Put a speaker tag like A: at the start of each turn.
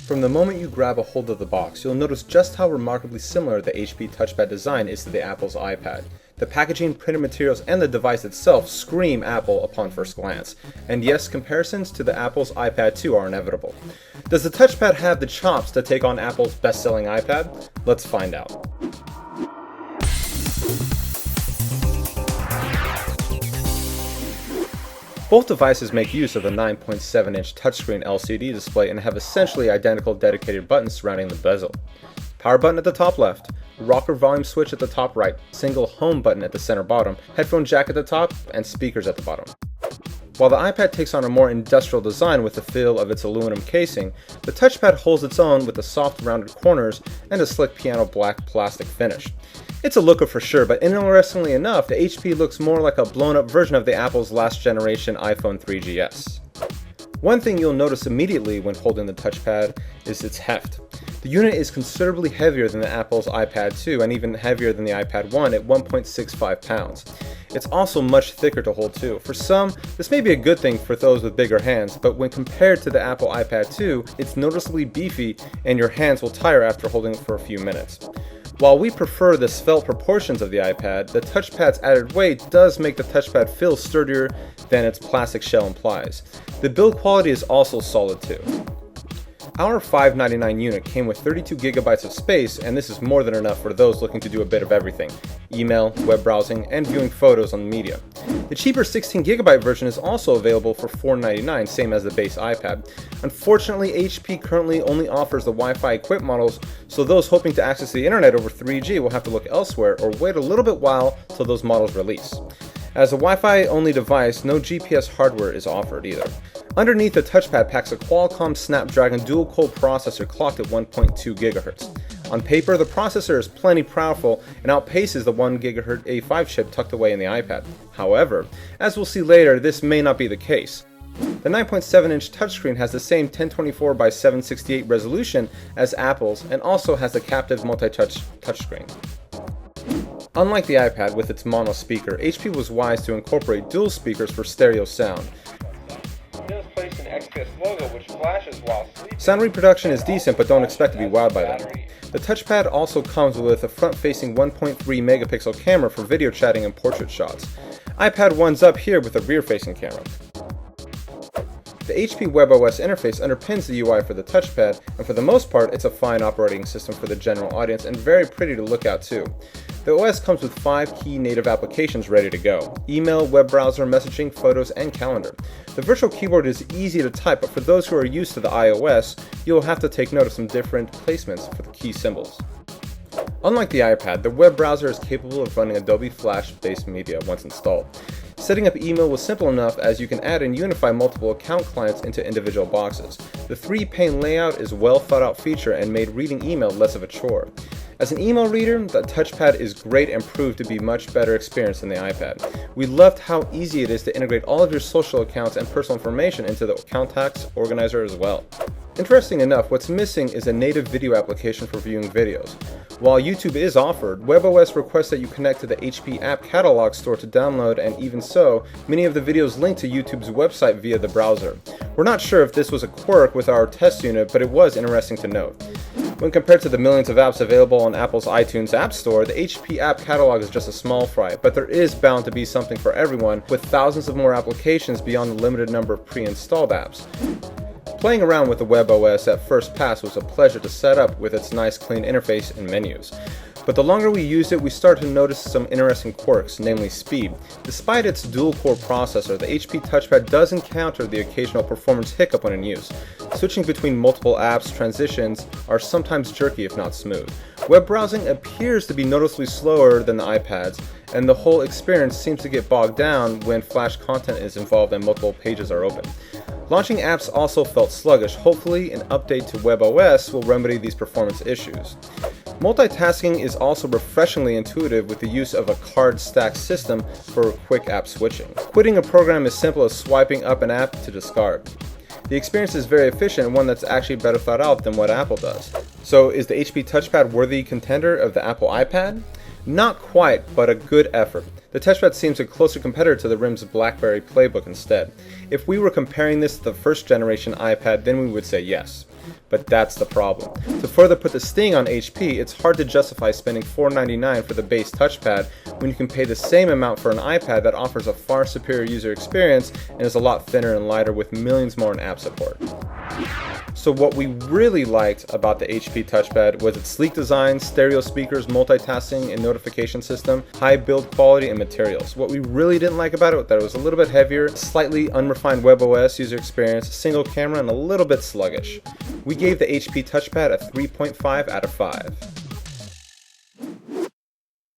A: From the moment you grab a hold of the box, you'll notice just how remarkably similar the HP TouchPad design is to the Apple's iPad. The packaging, printed materials, and the device itself scream Apple upon first glance. And yes, comparisons to the Apple's iPad 2 are inevitable. Does the TouchPad have the chops to take on Apple's best-selling iPad? Let's find out. Both devices make use of the 9.7-inch touchscreen LCD display and have essentially identical dedicated buttons surrounding the bezel. Power button at the top left, rocker volume switch at the top right, single home button at the center bottom, headphone jack at the top, and speakers at the bottom. While the iPad takes on a more industrial design with the feel of its aluminum casing, the touchpad holds its own with the soft rounded corners and a slick piano black plastic finish. It's a looker for sure, but interestingly enough, the HP looks more like a blown up version of the Apple's last generation iPhone 3GS. One thing you'll notice immediately when holding the touchpad is its heft. The unit is considerably heavier than the Apple's iPad 2 and even heavier than the iPad 1 at 1.65 pounds. It's also much thicker to hold too. For some, this may be a good thing for those with bigger hands, but when compared to the Apple iPad 2, it's noticeably beefy and your hands will tire after holding it for a few minutes. While we prefer the svelte proportions of the iPad, the touchpad's added weight does make the touchpad feel sturdier than its plastic shell implies. The build quality is also solid too. Our $599 unit came with 32 gigabytes of space, and this is more than enough for those looking to do a bit of everything: email, web browsing, and viewing photos on media. The cheaper 16 gigabyte version is also available for $499, same as the base iPad. Unfortunately, HP currently only offers the Wi-Fi equipped models, so those hoping to access the internet over 3G will have to look elsewhere or wait a little bit while till those models release. As a Wi-Fi only device, no GPS hardware is offered either. Underneath the touchpad packs a Qualcomm Snapdragon dual-core processor clocked at 1.2 GHz. On paper, the processor is plenty powerful and outpaces the 1 GHz A5 chip tucked away in the iPad. However, as we'll see later, this may not be the case. The 9.7-inch touchscreen has the same 1024 by 768 resolution as Apple's and also has the captive multi-touch touchscreen. Unlike the iPad with its mono speaker, HP was wise to incorporate dual speakers for stereo sound. Sound reproduction is decent, but don't expect to be wowed by them. The touchpad also comes with a front-facing 1.3 megapixel camera for video chatting and portrait shots. iPad 1's up here with a rear-facing camera. The HP WebOS interface underpins the UI for the touchpad, and for the most part, it's a fine operating system for the general audience and very pretty to look at too. The OS comes with 5 key native applications ready to go: email, web browser, messaging, photos, and calendar. The virtual keyboard is easy to type, but for those who are used to the iOS, you'll have to take note of some different placements for the key symbols. Unlike the iPad, the web browser is capable of running Adobe Flash-based media once installed. Setting up email was simple enough as you can add and unify multiple account clients into individual boxes. The 3-pane layout is a well thought out feature and made reading email less of a chore. As an email reader, the touchpad is great and proved to be much better experience than the iPad. We loved how easy it is to integrate all of your social accounts and personal information into the contacts organizer as well. Interesting enough, what's missing is a native video application for viewing videos. While YouTube is offered, WebOS requests that you connect to the HP App Catalog store to download, and even so, many of the videos link to YouTube's website via the browser. We're not sure if this was a quirk with our test unit, but it was interesting to note. When compared to the millions of apps available on Apple's iTunes App Store, the HP App Catalog is just a small fry, but there is bound to be something for everyone, with thousands of more applications beyond the limited number of pre-installed apps. Playing around with the WebOS at first pass was a pleasure to set up with its nice clean interface and menus. But the longer we used it, we started to notice some interesting quirks, namely speed. Despite its dual-core processor, the HP touchpad does encounter the occasional performance hiccup when in use. Switching between multiple apps transitions are sometimes jerky if not smooth. Web browsing appears to be noticeably slower than the iPads, and the whole experience seems to get bogged down when Flash content is involved and multiple pages are open. Launching apps also felt sluggish. Hopefully, an update to WebOS will remedy these performance issues. Multitasking is also refreshingly intuitive with the use of a card stack system for quick app switching. Quitting a program is simple as swiping up an app to discard. The experience is very efficient and one that's actually better thought out than what Apple does. So is the HP touchpad worthy contender of the Apple iPad? Not quite, but a good effort. The TouchPad seems a closer competitor to the RIM's BlackBerry Playbook instead. If we were comparing this to the first generation iPad, then we would say yes. But that's the problem. To further put the sting on HP, it's hard to justify spending $499 for the base touchpad when you can pay the same amount for an iPad that offers a far superior user experience and is a lot thinner and lighter with millions more in app support. So what we really liked about the HP touchpad was its sleek design, stereo speakers, multitasking and notification system, high build quality, and materials. What we really didn't like about it was that it was a little bit heavier, slightly unrefined WebOS user experience, single camera, and a little bit sluggish. We gave the HP touchpad a 3.5 out of 5.